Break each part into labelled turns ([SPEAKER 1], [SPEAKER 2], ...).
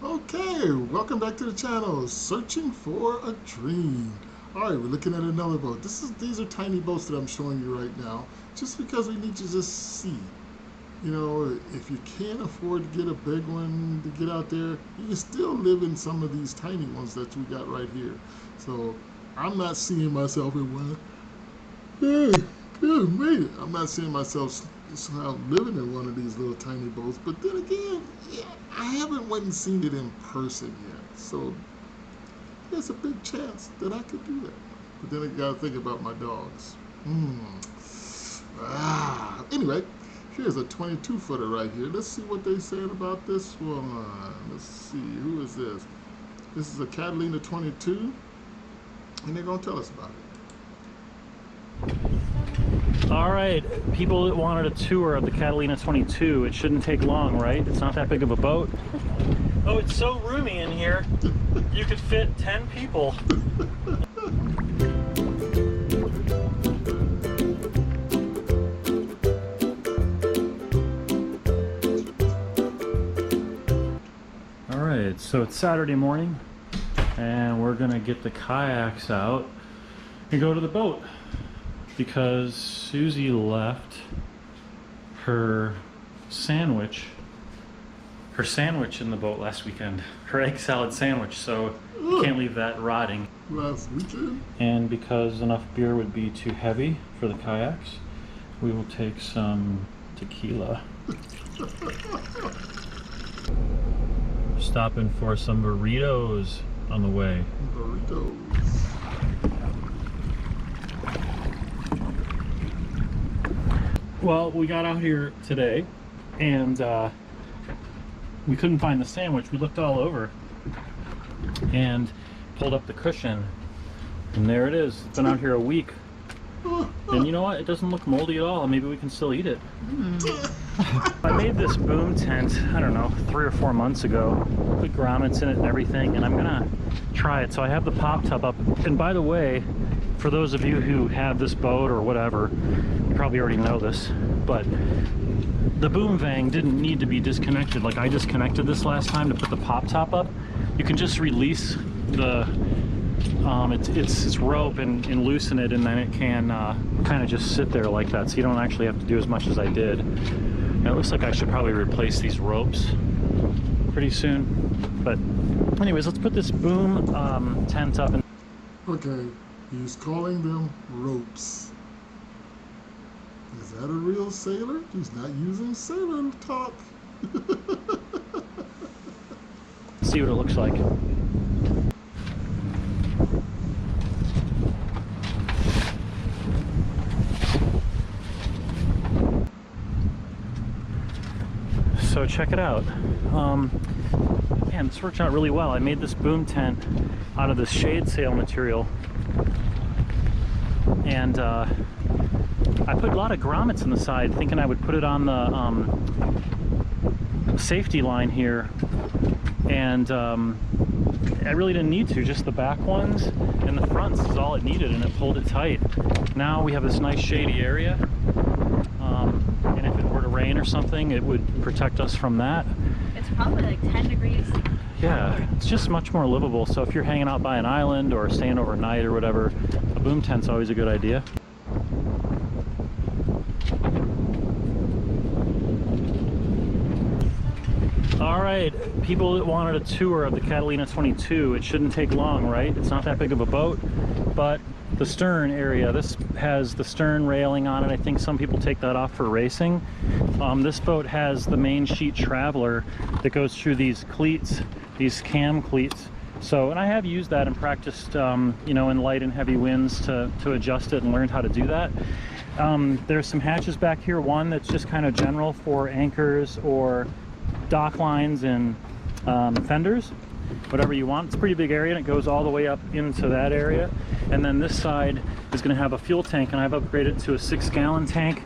[SPEAKER 1] Okay, welcome back to the channel, Searching for a Dream. Alright, we're looking at another boat. These are tiny boats that I'm showing you right now, just because we need you to just see. You know, if you can't afford to get a big one to get out there, you can still live in some of these tiny ones that we got right here. So, I'm not seeing myself in one. Good man. I'm not seeing myself living in one of these little tiny boats, but then again, yeah, I haven't went and seen it in person yet, so there's a big chance that I could do that. But then I gotta think about my dogs. Anyway, here's a 22-footer right here. Let's see what they said about this one. Let's see, who is this? This is a Catalina 22, and they're gonna tell us about it.
[SPEAKER 2] All right, people that wanted a tour of the Catalina 22, it shouldn't take long, right? It's not that big of a boat. Oh, it's so roomy in here. You could fit 10 people. All right, so it's Saturday morning, and we're gonna get the kayaks out and go to the boat, because Susie left her sandwich in the boat last weekend, her egg salad sandwich, so you can't leave that rotting.
[SPEAKER 1] Last weekend?
[SPEAKER 2] And because enough beer would be too heavy for the kayaks, we will take some tequila. Stopping for some burritos on the way.
[SPEAKER 1] Burritos.
[SPEAKER 2] Well, we got out here today, and we couldn't find the sandwich. We looked all over and pulled up the cushion, and there it is. It's been out here a week. And you know what? It doesn't look moldy at all. Maybe we can still eat it. I made this boom tent, I don't know, 3 or 4 months ago. Put grommets in it and everything, and I'm gonna try it. So I have the pop tub up. And by the way, for those of you who have this boat or whatever, you probably already know this, but the boom vang didn't need to be disconnected. Like, I disconnected this last time to put the pop top up. You can just release the its rope and loosen it, and then it can kind of just sit there like that, so you don't actually have to do as much as I did. And it looks like I should probably replace these ropes pretty soon. But anyways, let's put this boom tent up.
[SPEAKER 1] Okay, he's calling them ropes. Is that a real sailor? He's not using sailor talk.
[SPEAKER 2] See what it looks like. So check it out. Man, this worked out really well. I made this boom tent out of this shade sail material, and I put a lot of grommets in the side, thinking I would put it on the safety line here, and I really didn't need to. Just the back ones and the fronts is all it needed, and it pulled it tight. Now we have this nice shady area, and if it were to rain or something, it would protect us from that.
[SPEAKER 3] It's probably like 10 degrees.
[SPEAKER 2] Yeah, it's just much more livable. So if you're hanging out by an island or staying overnight or whatever, a boom tent's always a good idea. All right, people that wanted a tour of the Catalina 22, it shouldn't take long, right? It's not that big of a boat, but the stern area, this has the stern railing on it. I think some people take that off for racing. This boat has the main sheet traveler that goes through these cleats, these cam cleats. So, and I have used that and practiced, you know, in light and heavy winds to adjust it and learned how to do that. There's some hatches back here. One that's just kind of general for anchors or dock lines and fenders, whatever you want. It's a pretty big area, and it goes all the way up into that area. And then this side is going to have a fuel tank, and I've upgraded to a 6-gallon tank,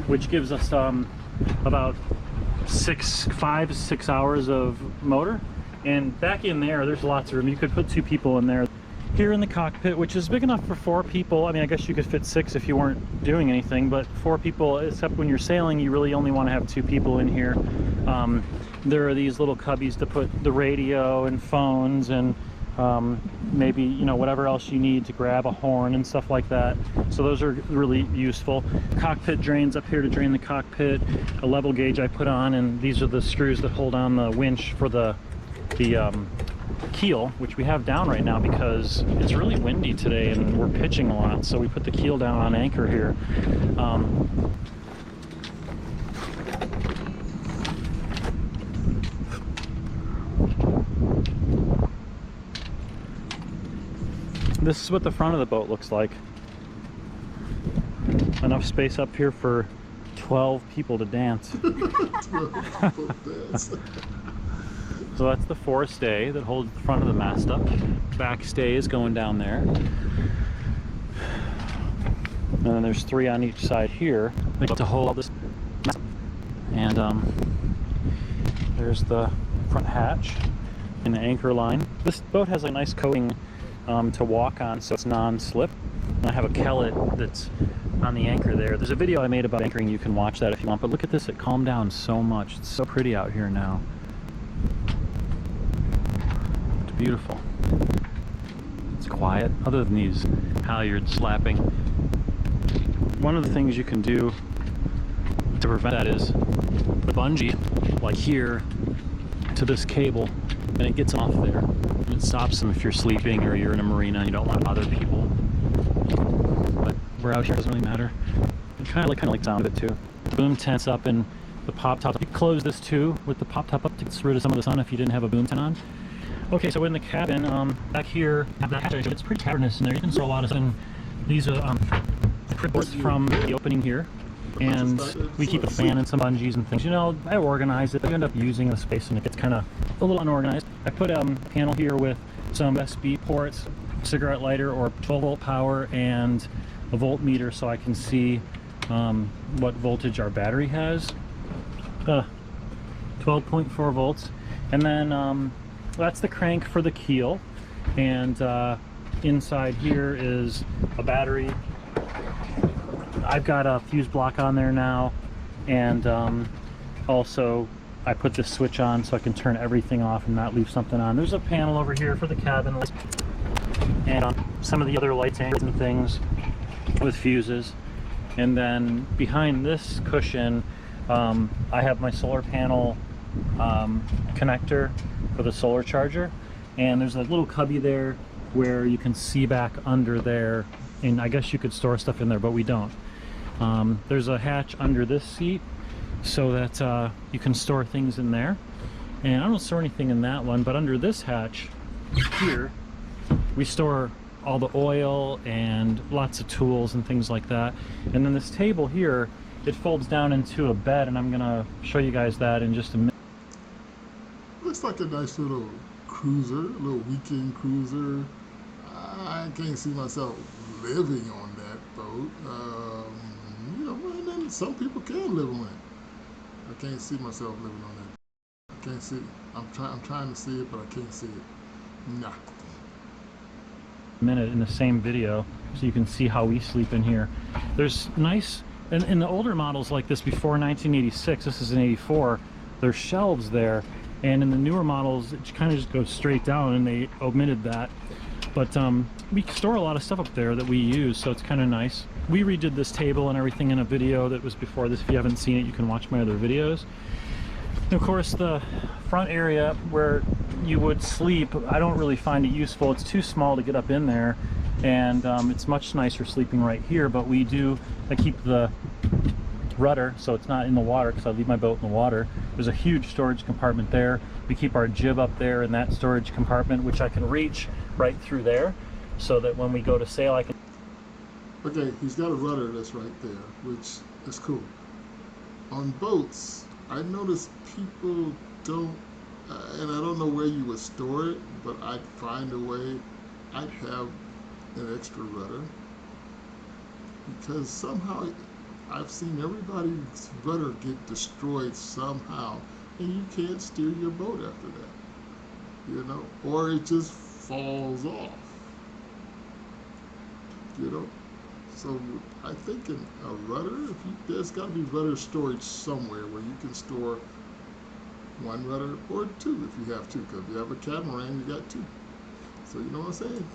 [SPEAKER 2] which gives us about 5 to 6 hours of motor. And back in there, there's lots of room. You could put 2 people in there. here in the cockpit, which is big enough for 4 people. I mean, I guess you could fit 6 if you weren't doing anything, but 4 people, except when you're sailing, you really only want to have 2 people in here. There are these little cubbies to put the radio and phones and maybe, you know, whatever else you need to grab a horn and stuff like that. So those are really useful. Cockpit drains up here to drain the cockpit. A level gauge I put on, and these are the screws that hold on the winch for the keel, which we have down right now because it's really windy today and we're pitching a lot, so we put the keel down on anchor here. This is what the front of the boat looks like. Enough space up here for 12 people to dance.
[SPEAKER 1] 12 people dance.
[SPEAKER 2] So that's the forestay that holds the front of the mast up. Backstay is going down there. And then there's 3 on each side here to hold this mast. And there's the front hatch and the anchor line. This boat has a nice coating to walk on, so it's non-slip. And I have a kellet that's on the anchor there. There's a video I made about anchoring. You can watch that if you want. But look at this, it calmed down so much. It's so pretty out here now. It's beautiful. It's quiet, other than these halyards slapping. One of the things you can do to prevent that is put a bungee, like here, to this cable, and it gets off there. And it stops them if you're sleeping or you're in a marina and you don't want to bother people. But we're out here, it doesn't really matter. I kind of like the sound of it too. The boom tent's up and the pop top. You close this too with the pop top up to get rid of some of the sun if you didn't have a boom tent on. Okay, so in the cabin, back here, it's pretty cavernous in there. You can throw a lot of stuff in. These are cribboards from the opening here. And we keep a fan and some bungees and things. You know, I organize it, but you end up using the space and it gets kind of a little unorganized. I put a panel here with some USB ports, cigarette lighter or 12-volt power, and a voltmeter so I can see what voltage our battery has. 12.4 volts. And then that's the crank for the keel. And inside here is a battery. I've got a fuse block on there now, and also I put this switch on so I can turn everything off and not leave something on. There's a panel over here for the cabin lights, and some of the other lights and things with fuses. And then behind this cushion, I have my solar panel connector for the solar charger, and there's a little cubby there where you can see back under there, and I guess you could store stuff in there, but we don't. There's a hatch under this seat so that you can store things in there, and I don't store anything in that one, but under this hatch here we store all the oil and lots of tools and things like that. And then this table here, it folds down into a bed, and I'm gonna show you guys that in just a minute.
[SPEAKER 1] Looks like a nice little cruiser, a little weekend cruiser. I can't see myself living on that boat. You know, and then some people can live on it. I can't see myself living on that. I can't see it. I'm trying to see it, but I can't see it. Nah.
[SPEAKER 2] Minute in the same video so you can see how we sleep in here. There's nice, and in the older models like this before 1986, this is an 84, there's shelves there, and in the newer models it kind of just goes straight down, and they omitted that. But we store a lot of stuff up there that we use, so it's kind of nice. We redid this table and everything in a video that was before this. If you haven't seen it, you can watch my other videos. And of course, the front area where you would sleep, I don't really find it useful. It's too small to get up in there, and it's much nicer sleeping right here. But I keep the rudder so it's not in the water, because I leave my boat in the water. There's a huge storage compartment there. We keep our jib up there in that storage compartment, which I can reach right through there, so that when we go to sail I can...
[SPEAKER 1] Okay, he's got a rudder that's right there, which is cool. On boats, I notice people don't, and I don't know where you would store it, but I'd find a way. I'd have an extra rudder, because somehow I've seen everybody's rudder get destroyed somehow, and you can't steer your boat after that, you know, or it just falls off. you know. So I think in a rudder, there's got to be rudder storage somewhere where you can store one rudder or two if you have two. Because if you have a catamaran, you got two. So you know what I'm saying?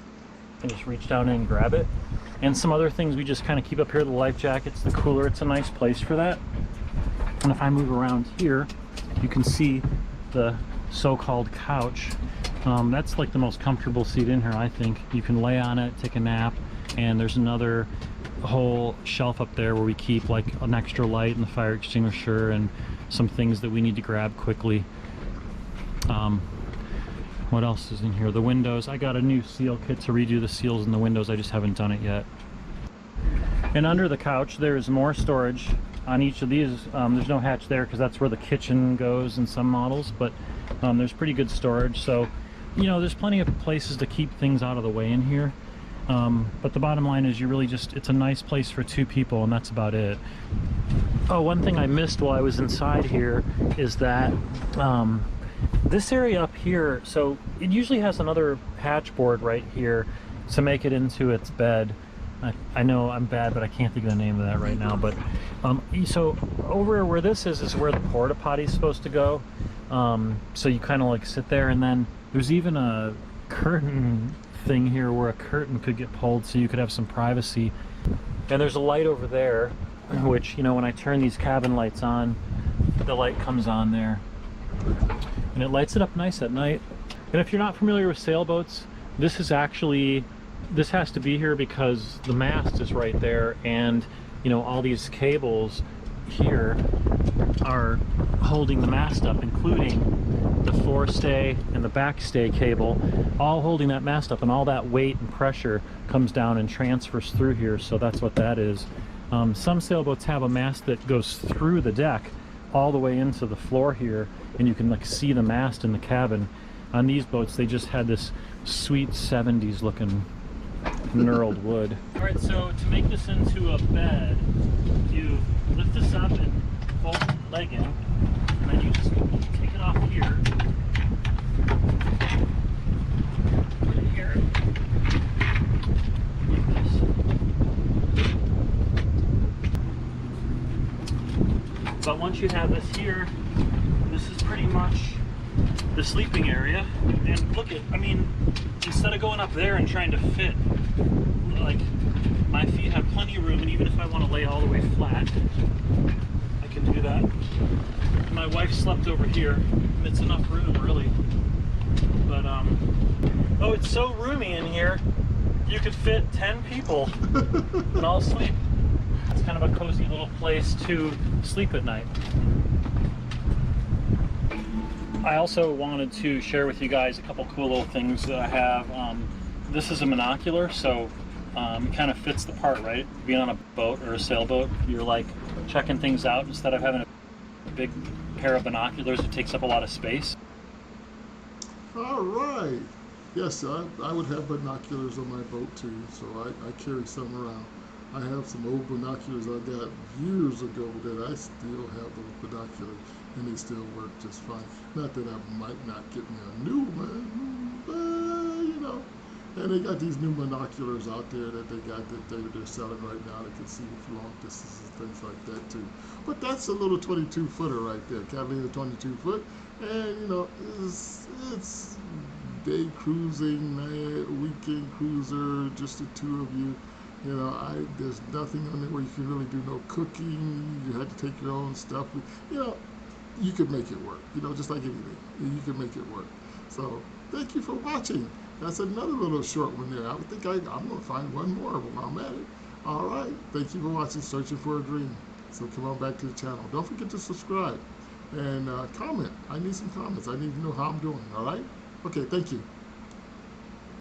[SPEAKER 2] And just reach down in and grab it. And some other things we just kind of keep up here, the life jackets, the cooler, it's a nice place for that. And if I move around here, you can see the so-called couch. That's like the most comfortable seat in here, I think. You can lay on it, take a nap, and there's another whole shelf up there where we keep like an extra light and the fire extinguisher and some things that we need to grab quickly. What else is in here? The windows. I got a new seal kit to redo the seals in the windows. I just haven't done it yet. And under the couch there's more storage on each of these. There's no hatch there because that's where the kitchen goes in some models, but there's pretty good storage. So, you know, there's plenty of places to keep things out of the way in here. But the bottom line is it's a nice place for two people, and that's about it. Oh, one thing I missed while I was inside here is that this area up here, so it usually has another hatch board right here to make it into its bed. I know I'm bad, but I can't think of the name of that right now. But so over where this is where the porta potty is supposed to go. So you kind of like sit there, and then there's even a curtain thing here where a curtain could get pulled so you could have some privacy. And there's a light over there, which, you know, when I turn these cabin lights on, the light comes on there. And it lights it up nice at night. And if you're not familiar with sailboats, this has to be here because the mast is right there, and you know, all these cables here are holding the mast up, including the forestay and the backstay cable, all holding that mast up, and all that weight and pressure comes down and transfers through here. So that's what that is. Some sailboats have a mast that goes through the deck all the way into the floor here, and you can like see the mast in the cabin. On these boats, they just had this sweet 70s looking knurled wood. All right, so to make this into a bed, you lift this up and fold the leg in, and then you just take it off here, put it here, like this. But once you have this here, this is pretty much the sleeping area. And look at, I mean, instead of going up there and trying to fit, like, my feet have plenty of room, and even if I want to lay all the way flat, I can do that. My wife slept over here, and it's enough room, really. But, oh, it's so roomy in here, you could fit 10 people and all sleep. It's kind of a cozy little place to sleep at night. I also wanted to share with you guys a couple cool little things that I have. This is a monocular, so it kind of fits the part, right? Being on a boat or a sailboat, you're like checking things out instead of having a big pair of binoculars that takes up a lot of space.
[SPEAKER 1] All right. Yes, I would have binoculars on my boat too, so I carry some around. I have some old binoculars I got years ago that I still have those binoculars, and they still work just fine. Not that I might not get me a new one, but you know. And they got these new binoculars out there that they're selling right now that can see long distances and things like that too. But that's a little 22 footer right there, Catalina 22 foot, and you know, it's day cruising, weekend cruiser, just the two of you. You know, there's nothing on there where you can really do no cooking. You had to take your own stuff. You know, you could make it work. You know, just like anything, you can make it work. So thank you for watching. That's another little short one there. I think I'm gonna find one more while I'm at it. All right. Thank you for watching Searching for a Dream. So come on back to the channel. Don't forget to subscribe and comment. I need some comments. I need to know how I'm doing. All right. Okay. Thank you.